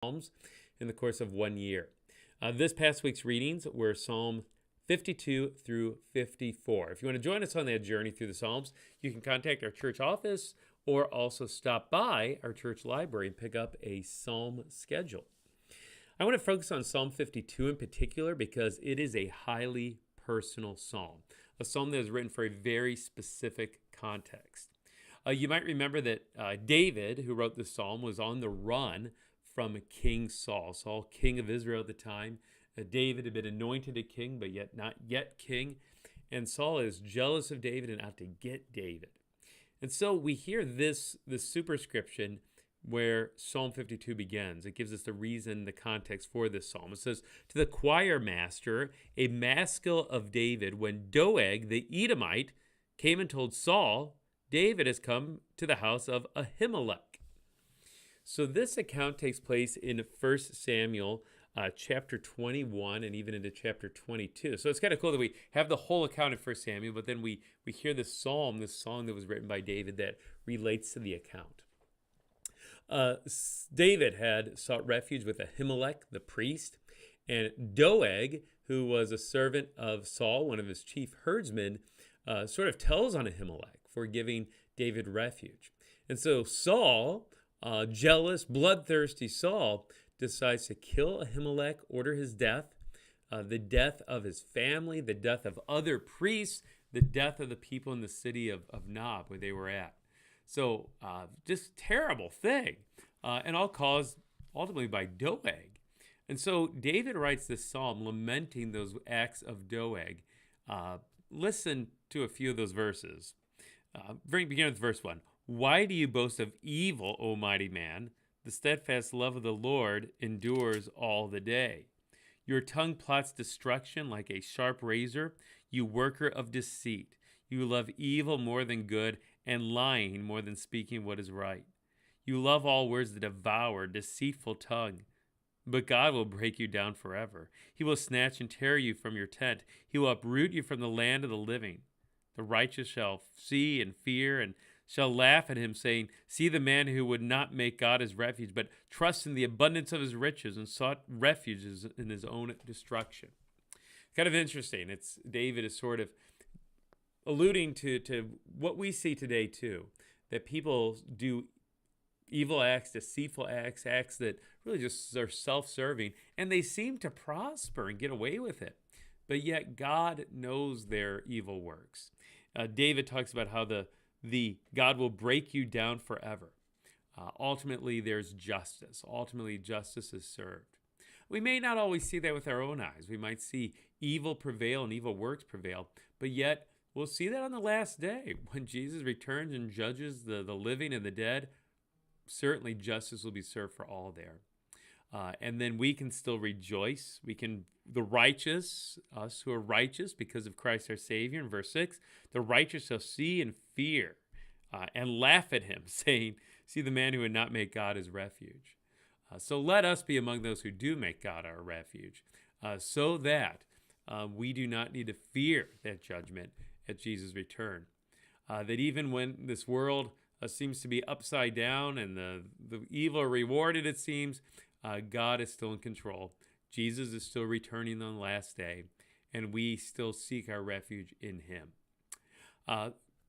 Psalms in the course of 1 year. This past week's readings were Psalm 52 through 54. If you want to join us on that journey through the Psalms, you can contact our church office or also stop by our church library and pick up a Psalm schedule. I want to focus on Psalm 52 in particular because it is a highly personal psalm, a psalm that is written for a very specific context. You might remember that David, who wrote this psalm, was on the run from King Saul. Saul, king of Israel at the time. David had been anointed a king, but yet not yet king. And Saul is jealous of David and out to get David. And so we hear this superscription where Psalm 52 begins. It gives us the reason, the context for this psalm. It says, "To the choir master, a maskil of David, when Doeg the Edomite came and told Saul, David has come to the house of Ahimelech." So this account takes place in 1 Samuel chapter 21 and even into chapter 22. So it's kind of cool that we have the whole account of 1 Samuel, but then we hear this song that was written by David that relates to the account. David had sought refuge with Ahimelech, the priest, and Doeg, who was a servant of Saul, one of his chief herdsmen, sort of tells on Ahimelech for giving David refuge. And so Saul, jealous, bloodthirsty Saul, decides to kill Ahimelech, order his death, the death of his family, the death of other priests, the death of the people in the city of Nob where they were at. So just terrible thing, and all caused ultimately by Doeg. And so David writes this psalm lamenting those acts of Doeg. Listen to a few of those verses. Begin with verse 1. "Why do you boast of evil, O mighty man? The steadfast love of the Lord endures all the day. Your tongue plots destruction like a sharp razor, you worker of deceit. You love evil more than good, and lying more than speaking what is right. You love all words that devour, deceitful tongue. But God will break you down forever. He will snatch and tear you from your tent. He will uproot you from the land of the living. The righteous shall see and fear and shall laugh at him, saying, see the man who would not make God his refuge, but trust in the abundance of his riches and sought refuges in his own destruction." Kind of interesting. David is sort of alluding to what we see today too, that people do evil acts, deceitful acts, acts that really just are self-serving, and they seem to prosper and get away with it. But yet God knows their evil works. David talks about how the God will break you down forever. Ultimately, there's justice. Ultimately, justice is served. We may not always see that with our own eyes. We might see evil prevail and evil works prevail, but yet we'll see that on the last day when Jesus returns and judges the living and the dead. Certainly, justice will be served for all there. And then we can still rejoice. The righteous, us who are righteous because of Christ our Savior, in verse 6, the righteous shall see and fear and laugh at him, saying, see the man who would not make God his refuge. So let us be among those who do make God our refuge, so that we do not need to fear that judgment at Jesus' return. That even when this world seems to be upside down and the evil are rewarded, it seems, God is still in control. Jesus is still returning on the last day, and we still seek our refuge in him.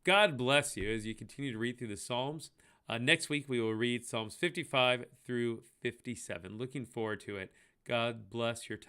God bless you as you continue to read through the Psalms. Next week, we will read Psalms 55 through 57. Looking forward to it. God bless your time.